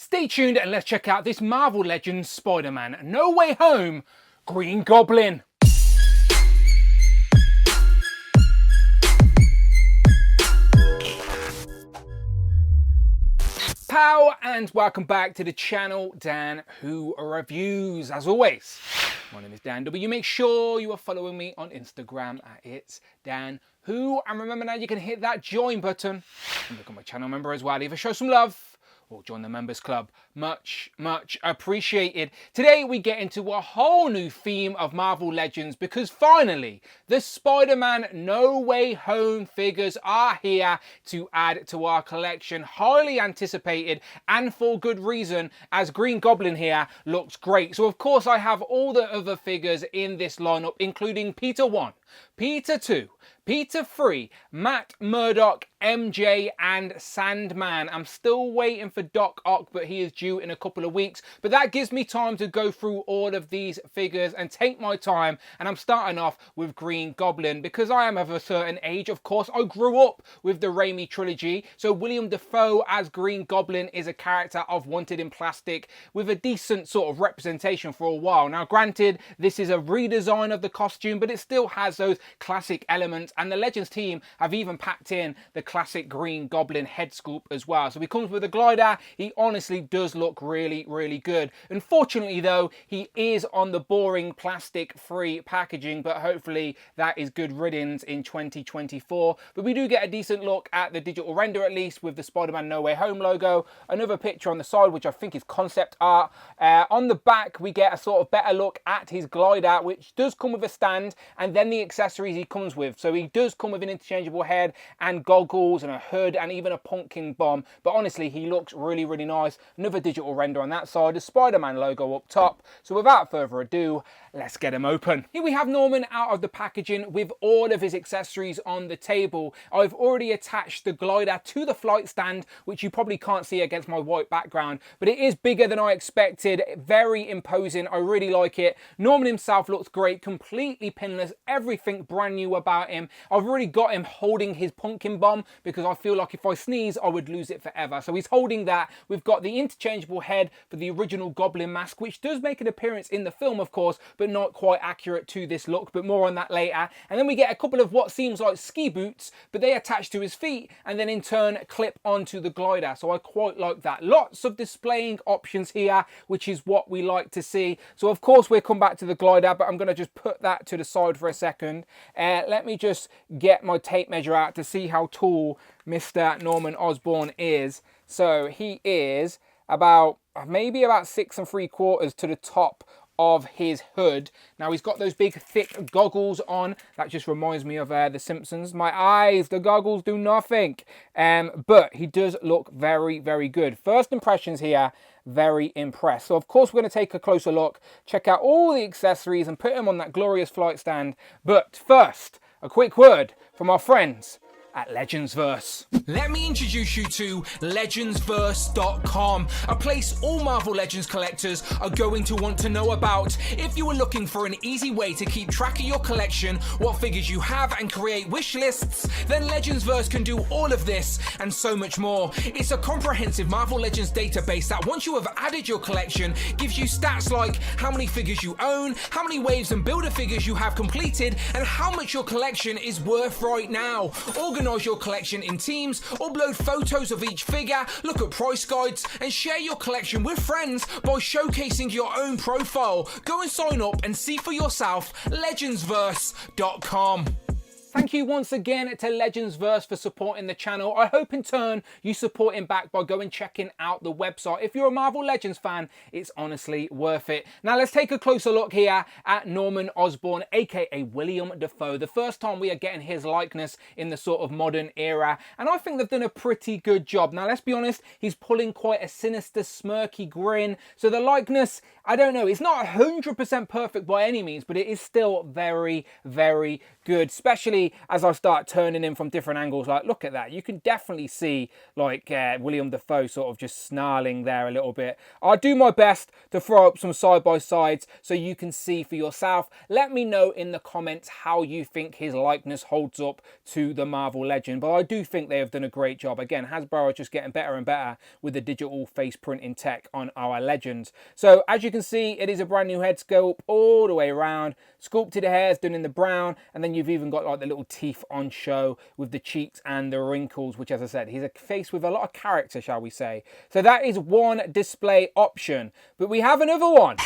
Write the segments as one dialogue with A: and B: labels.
A: Stay tuned and let's check out this Marvel Legends Spider-Man No Way Home Green Goblin. Pow and welcome back to the channel, Dan Who Reviews. As always, my name is Dan W. Make sure you are following me on Instagram at It's Dan Who, and remember now you can hit that join button and become a channel member as well. Either show some love or join the members club. Much appreciated. Today we get into a whole new theme of Marvel Legends because finally the Spider-Man No Way Home figures are here to add to our collection. Highly anticipated and for good reason, as Green Goblin here looks great. So of course I have all the other figures in this lineup, including Peter 1, Peter 2, Peter 3, Matt Murdock, MJ and Sandman. I'm still waiting for Doc Ock, but he is due in a couple of weeks. But that gives me time to go through all of these figures and take my time. And I'm starting off with Green Goblin because I am of a certain age. Of course, I grew up with the Raimi trilogy. So William Dafoe as Green Goblin is a character I've wanted in plastic with a decent sort of representation for a while. Now, granted, this is a redesign of the costume, but it still has those classic elements. And the Legends team have even packed in the classic Green Goblin head sculpt as well. So he comes with a glider. He honestly does look really good. Unfortunately though, he is on the boring plastic free packaging, but hopefully that is good riddance in 2024. But we do get a decent look at the digital render, at least with the Spider-Man No Way Home logo. Another picture on the side, which I think is concept art. On the back, we get a sort of better look at his glider, which does come with a stand and then the accessories he comes with. So he does come with an interchangeable head and goggles and a hood and even a pumpkin bomb. But honestly, he looks really nice. Another digital render on that side, the Spider-Man logo up top. So without further ado, let's get him open. Here we have Norman out of the packaging with all of his accessories on the table. I've already attached the glider to the flight stand, which you probably can't see against my white background, but it is bigger than I expected. Very imposing. I really like it. Norman himself looks great, completely pinless, everything brand new about him. I've already got him holding his pumpkin bomb because I feel like if I sneeze, I would lose it forever. So he's holding that. We've got the interchangeable head for the original Goblin mask, which does make an appearance in the film, of course, but not quite accurate to this look, but more on that later. And then we get a couple of what seems like ski boots, but they attach to his feet and then in turn clip onto the glider. So I quite like that. Lots of displaying options here, which is what we like to see. So of course we'll come back to the glider, but I'm going to just put that to the side for a second. Let me just get my tape measure out to see how tall Mr. Norman Osborn is. So he is maybe about 6 3/4 to the top of his hood. Now he's got those big thick goggles on. That just reminds me of The Simpsons. My eyes, the goggles do nothing. But he does look very good. First impressions here, very impressed. So of course we're going to take a closer look, check out all the accessories and put him on that glorious flight stand. But first, a quick word from our friends at Legendsverse. Let me introduce you to Legendsverse.com, a place all Marvel Legends collectors are going to want to know about. If you are looking for an easy way to keep track of your collection, what figures you have and create wish lists, then Legendsverse can do all of this and so much more. It's a comprehensive Marvel Legends database that once you have added your collection, gives you stats like how many figures you own, how many waves and builder figures you have completed, and how much your collection is worth right now. Organize your collection in teams, upload photos of each figure, look at price guides, and share your collection with friends by showcasing your own profile. Go and sign up and see for yourself. Legendsverse.com. Thank you once again to Legendsverse for supporting the channel. I hope in turn you support him back by going checking out the website. If you're a Marvel Legends fan, it's honestly worth it. Now let's take a closer look here at Norman Osborn, aka William Dafoe. The first time we are getting his likeness in the sort of modern era, and I think they've done a pretty good job. Now let's be honest, he's pulling quite a sinister, smirky grin. So the likeness, I don't know, it's not 100% perfect by any means, but it is still very good, especially see as I start turning him from different angles, like, look at that. You can definitely see, like, William Dafoe sort of just snarling there a little bit. I'll do my best to throw up some side-by-sides so you can see for yourself. Let me know in the comments how you think his likeness holds up to the Marvel Legend. But I do think they have done a great job. Again, Hasbro are just getting better and better with the digital face printing tech on our Legends. So as you can see, it is a brand new head sculpt all the way around. Sculpted hairs done in the brown, and then you've even got like the little teeth on show with the cheeks and the wrinkles, which, as I said, he's a face with a lot of character, shall we say. So that is one display option, but we have another one.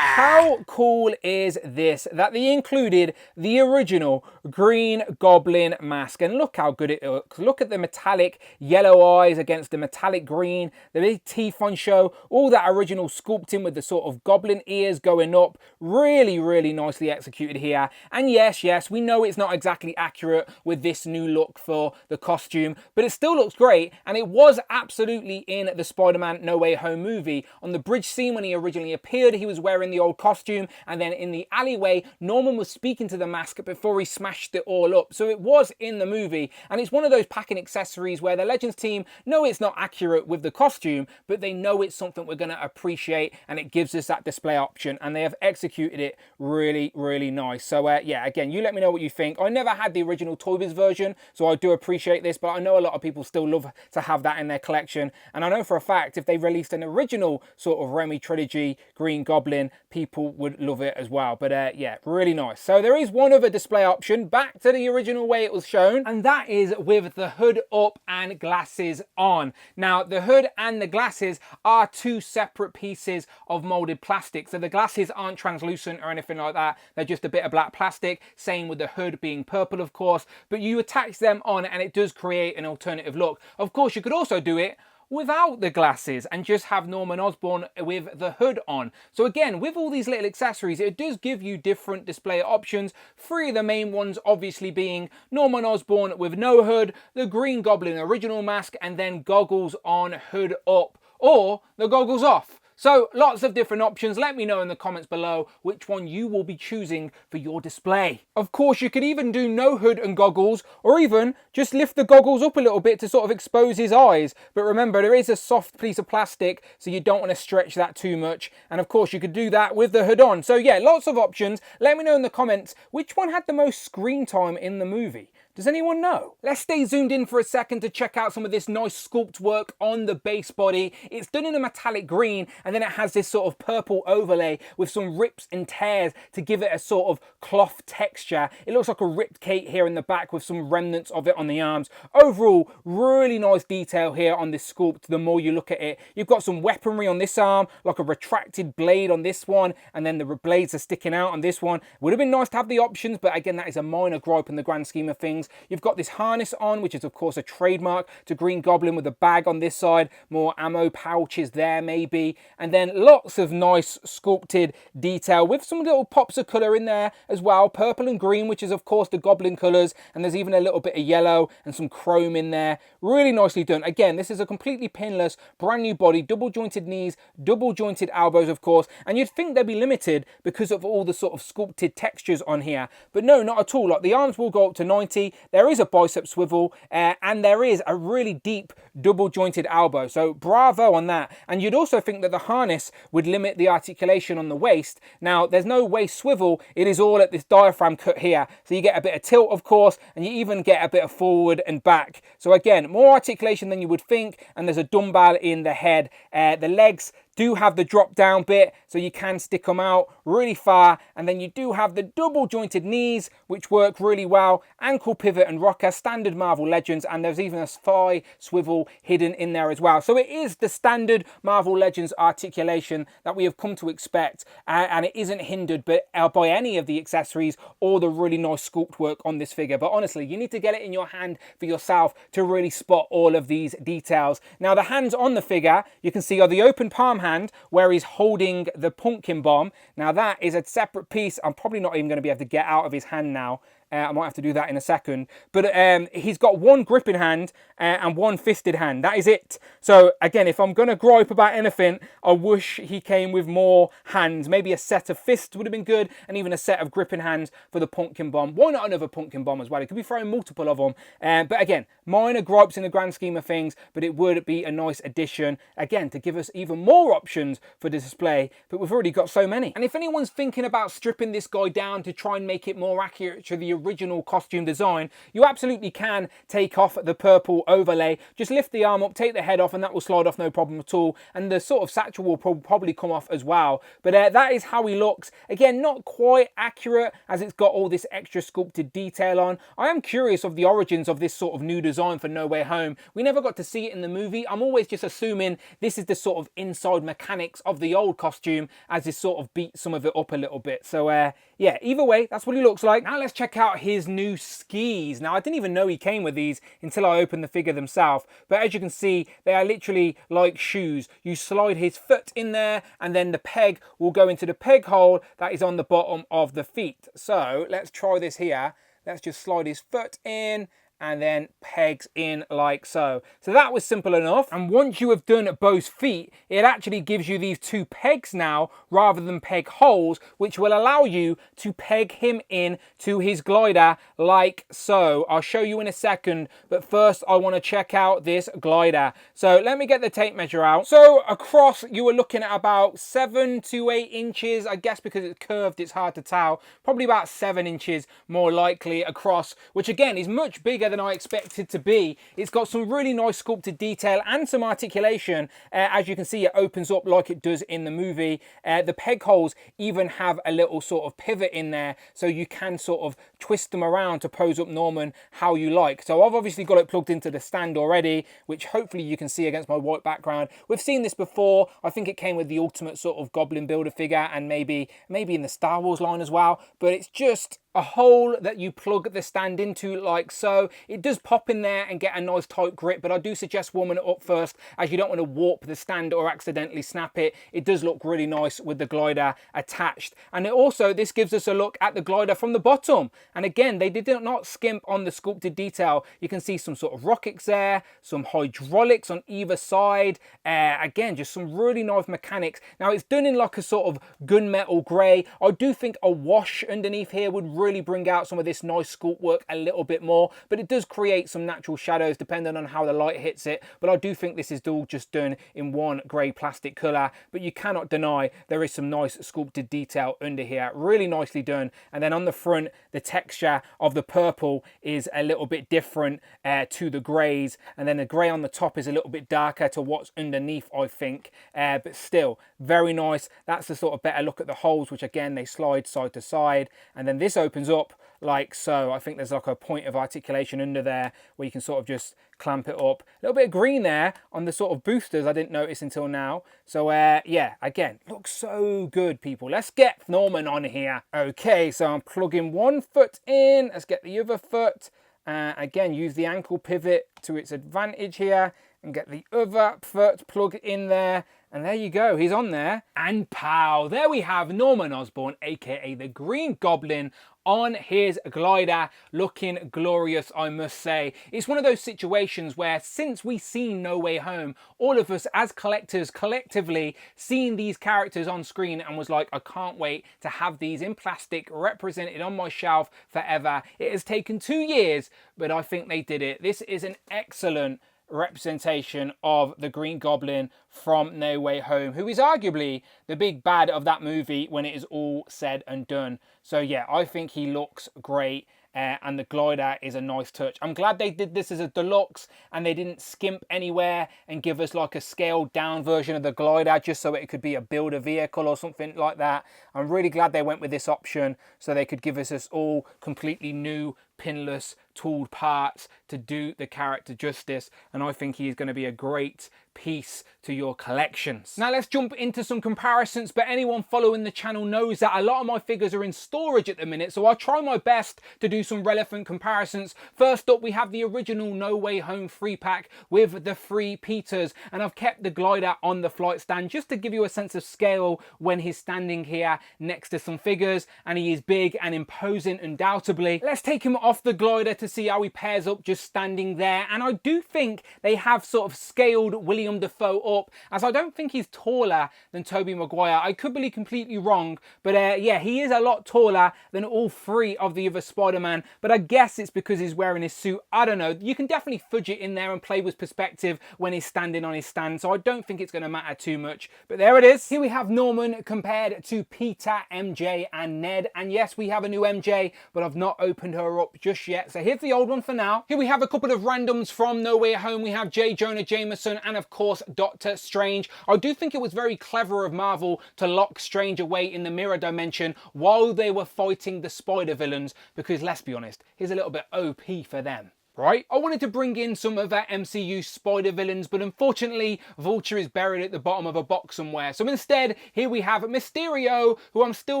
A: How cool is this? That they included the original Green Goblin mask, and look how good it looks. Look at the metallic yellow eyes against the metallic green, the big teeth on show, all that original sculpting with the sort of goblin ears going up. Really, really nicely executed here. And yes, we know it's not exactly accurate with this new look for the costume, but it still looks great, and it was absolutely in the Spider-Man No Way Home movie. On the bridge scene when he originally appeared, he was wearing the old costume, and then in the alleyway, Norman was speaking to the mask before he smashed it all up. So it was in the movie, and it's one of those packing accessories where the Legends team know it's not accurate with the costume, but they know it's something we're going to appreciate, and it gives us that display option, and they have executed it really, really nice. So yeah, again, you let me know what you think. I never had the original Toy Biz version, so I do appreciate this, but I know a lot of people still love to have that in their collection, and I know for a fact if they released an original sort of Remy trilogy Green Goblin, people would love it as well. But yeah, really nice. So there is one other display option back to the original way it was shown, and that is with the hood up and glasses on. Now the hood and the glasses are two separate pieces of molded plastic, so the glasses aren't translucent or anything like that. They're just a bit of black plastic, same with the hood being purple, of course, but you attach them on and it does create an alternative look. Of course, you could also do it without the glasses and just have Norman Osborn with the hood on. So again, with all these little accessories, it does give you different display options. Three of the main ones obviously being Norman Osborn with no hood, the Green Goblin original mask, and then goggles on, hood up, or the goggles off. So lots of different options. Let me know in the comments below which one you will be choosing for your display. Of course, you could even do no hood and goggles, or even just lift the goggles up a little bit to sort of expose his eyes. But remember, there is a soft piece of plastic, so you don't want to stretch that too much. And of course, you could do that with the hood on. So yeah, lots of options. Let me know in the comments which one had the most screen time in the movie. Does anyone know? Let's stay zoomed in for a second to check out some of this nice sculpt work on the base body. It's done in a metallic green, and then it has this sort of purple overlay with some rips and tears to give it a sort of cloth texture. It looks like a ripped cape here in the back with some remnants of it on the arms. Overall, really nice detail here on this sculpt the more you look at it. You've got some weaponry on this arm, like a retracted blade on this one, and then the blades are sticking out on this one. Would have been nice to have the options, but again, that is a minor gripe in the grand scheme of things. You've got this harness on, which is of course a trademark to Green Goblin, with a bag on this side, more ammo pouches there maybe, and then lots of nice sculpted detail with some little pops of colour in there as well, purple and green, which is of course the Goblin colours, and there's even a little bit of yellow and some chrome in there. Really nicely done. Again, this is a completely pinless, brand new body, double jointed knees, double jointed elbows of course, and you'd think they'd be limited because of all the sort of sculpted textures on here, but no, not at all. Like, the arms will go up to 90, there is a bicep swivel, and there is a really deep double jointed elbow, so bravo on that. And you'd also think that the harness would limit the articulation on the waist. Now there's no waist swivel, it is all at this diaphragm cut here, so you get a bit of tilt of course, and you even get a bit of forward and back. So again, more articulation than you would think, and there's a dumbbell in the head. The legs do have the drop down bit, so you can stick them out really far, and then you do have the double jointed knees, which work really well, ankle pivot and rocker, standard Marvel Legends, and there's even a thigh swivel hidden in there as well. So it is the standard Marvel Legends articulation that we have come to expect, and it isn't hindered by any of the accessories or the really nice sculpt work on this figure. But honestly, you need to get it in your hand for yourself to really spot all of these details. Now the hands on the figure, you can see, are the open palm hand where he's holding the pumpkin bomb. Now that is a separate piece. I'm probably not even going to be able to get out of his hand now. I might have to do that in a second. But he's got one gripping hand and one fisted hand. That is it. So again, if I'm going to gripe about anything, I wish he came with more hands. Maybe a set of fists would have been good, and even a set of gripping hands for the pumpkin bomb. Why not another pumpkin bomb as well? It could be throwing multiple of them. But again, minor gripes in the grand scheme of things, but it would be a nice addition, again, to give us even more options for the display, but we've already got so many. And if anyone's thinking about stripping this guy down to try and make it more accurate to the original costume design, you absolutely can take off the purple overlay. Just lift the arm up, take the head off, and that will slide off no problem at all. And the sort of satchel will probably come off as well. But that is how he looks. Again, not quite accurate as it's got all this extra sculpted detail on. I am curious of the origins of this sort of new design for No Way Home. We never got to see it in the movie. I'm always just assuming this is the sort of inside mechanics of the old costume as this sort of beat some of it up a little bit. So yeah, either way, that's what he looks like. Now let's check out his new skis. Now I didn't even know he came with these until I opened the figure themselves. But as you can see, they are literally like shoes. You slide his foot in there and then the peg will go into the peg hole that is on the bottom of the feet. So let's try this here. Let's just slide his foot in and then pegs in like so. So that was simple enough. And once you have done both feet, it actually gives you these two pegs now rather than peg holes, which will allow you to peg him in to his glider like so. I'll show you in a second, but first I want to check out this glider. So let me get the tape measure out. So across you are looking at about 7 to 8 inches. I guess because it's curved, it's hard to tell. Probably about 7 inches more likely across, which again is much bigger than I expected to be. It's got some really nice sculpted detail and some articulation. As you can see, it opens up like it does in the movie. The peg holes even have a little sort of pivot in there, so you can sort of twist them around to pose up Norman how you like. So I've obviously got it plugged into the stand already, which hopefully you can see against my white background. We've seen this before. I think it came with the ultimate sort of Goblin builder figure and maybe in the Star Wars line as well, but it's just a hole that you plug the stand into like so. It does pop in there and get a nice tight grip, but I do suggest warming it up first as you don't want to warp the stand or accidentally snap it. It does look really nice with the glider attached. And it also, this gives us a look at the glider from the bottom. And again, they did not skimp on the sculpted detail. You can see some sort of rockets there, some hydraulics on either side. Again, just some really nice mechanics. Now it's done in like a sort of gunmetal grey. I do think a wash underneath here would really bring out some of this nice sculpt work a little bit more, but it does create some natural shadows depending on how the light hits it. But I do think this is all just done in one grey plastic colour, but you cannot deny there is some nice sculpted detail under here, really nicely done. And then on the front, the texture of the purple is a little bit different to the greys, and then the grey on the top is a little bit darker to what's underneath, I think, but still very nice. That's the sort of better look at the holes, which again they slide side to side, and then this opens up like so. I think there's like a point of articulation under there where you can sort of just clamp it up. A little bit of green there on the sort of boosters I didn't notice until now. So yeah, again, looks so good, people. Let's get Norman on here. Okay, so I'm plugging one foot in. Let's get the other foot. Again, use the ankle pivot to its advantage here and get the other foot plugged in there. And there you go, he's on there. And pow, there we have Norman Osborn, aka the Green Goblin, on his glider, looking glorious, I must say. It's one of those situations where since we've seen No Way Home, all of us as collectors collectively seen these characters on screen and was like, I can't wait to have these in plastic represented on my shelf forever. It has taken 2 years, but I think they did it. This is an excellent representation of the Green Goblin from No Way Home, who is arguably the big bad of that movie when it is all said and done. So yeah, I think he looks great. And the glider is a nice touch. I'm glad they did this as a deluxe and they didn't skimp anywhere and give us like a scaled down version of the glider just so it could be a builder vehicle or something like that. I'm really glad they went with this option so they could give us this all completely new pinless tooled parts to do the character justice, and I think he is going to be a great piece to your collections. Now let's jump into some comparisons, but anyone following the channel knows that a lot of my figures are in storage at the minute, so I'll try my best to do some relevant comparisons. First up, we have the original No Way Home 3-pack with the 3 Peters, and I've kept the glider on the flight stand just to give you a sense of scale when he's standing here next to some figures, and he is big and imposing undoubtedly. Let's take him off the glider to see how he pairs up just standing there, and I do think they have sort of scaled William Dafoe up, as I don't think he's taller than Tobey Maguire. I could be completely wrong, but yeah, he is a lot taller than all 3 of the other Spider-Man, but I guess it's because he's wearing his suit. I don't know. You can definitely fudge it in there and play with perspective when he's standing on his stand, so I don't think it's going to matter too much, but there it is. Here we have Norman compared to Peter, MJ and Ned, and yes, we have a new MJ, but I've not opened her up just yet, so here's the old one for now. Here we have a couple of randoms from No Way Home. We have J. Jonah Jameson and of course Doctor Strange. I do think it was very clever of Marvel to lock Strange away in the mirror dimension while they were fighting the spider villains, because let's be honest, he's a little bit OP for them. Right? I wanted to bring in some of our MCU spider villains, but unfortunately Vulture is buried at the bottom of a box somewhere. So instead, here we have Mysterio, who I'm still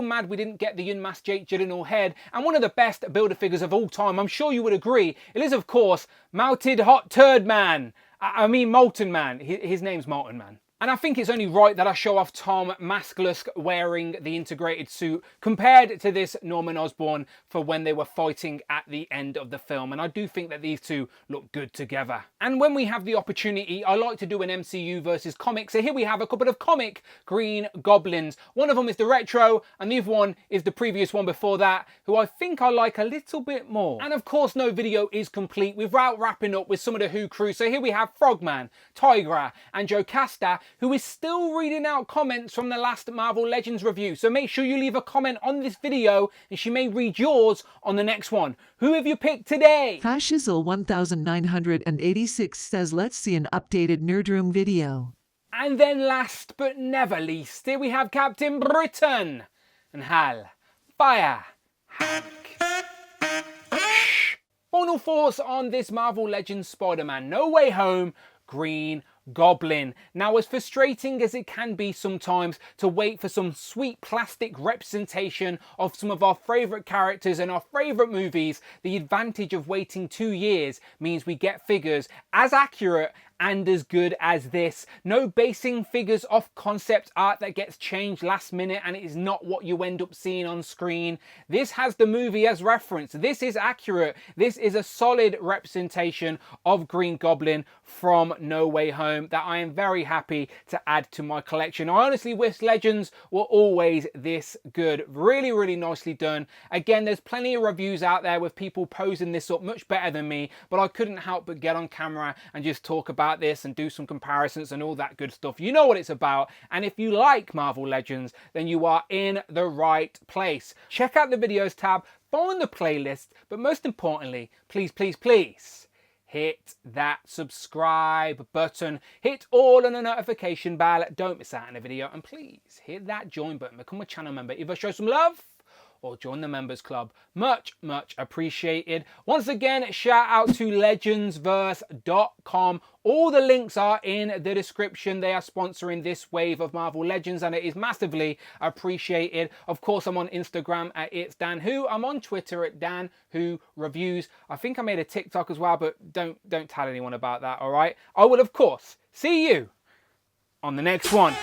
A: mad we didn't get the unmasked Jake Gyllenhaal head, and one of the best Build-A-Figures of all time. I'm sure you would agree. It is, of course, Melted Hot Turd Man. I mean Molten Man. His name's Molten Man. And I think it's only right that I show off Tom Maskless wearing the integrated suit compared to this Norman Osborn for when they were fighting at the end of the film. And I do think that these two look good together. And when we have the opportunity, I like to do an MCU versus comics. So here we have a couple of comic Green Goblins. One of them is the retro and the other one is the previous one before that, who I think I like a little bit more. And of course, no video is complete without wrapping up with some of the Who crew. So here we have Frogman, Tigra and Jocasta, who is still reading out comments from the last Marvel Legends review. So make sure you leave a comment on this video and she may read yours on the next one. Who have you picked today?
B: Fashizel 1986 says, let's see an updated Nerdroom video.
A: And then last but never least, here we have Captain Britain and Hal Fire Hank. Final thoughts on this Marvel Legends Spider-Man No Way Home Green Goblin. Now, as frustrating as it can be sometimes to wait for some sweet plastic representation of some of our favourite characters in our favourite movies, the advantage of waiting 2 years means we get figures as accurate and as good as this. No basing figures off concept art that gets changed last minute and it is not what you end up seeing on screen. This has the movie as reference. This is accurate. This is a solid representation of Green Goblin from No Way Home that I am very happy to add to my collection. I honestly wish Legends were always this good. Really, really nicely done. Again, there's plenty of reviews out there with people posing this up much better than me, but I couldn't help but get on camera and just talk about this and do some comparisons and all that good stuff. You know what it's about, and if you like Marvel Legends, then you are in the right place. Check out the videos tab, find the playlist, but most importantly, please, please, please hit that subscribe button, hit all on the notification bell, don't miss out on a video, and please hit that join button, become a channel member, either show some love or join the members club. Much, much appreciated. Once again, shout out to legendsverse.com. All the links are in the description. They are sponsoring this wave of Marvel Legends and it is massively appreciated. Of course, I'm on Instagram at It's Dan Who. I'm on Twitter at Dan Who Reviews. I think I made a TikTok as well, but don't tell anyone about that, all right? I will, of course, see you on the next one.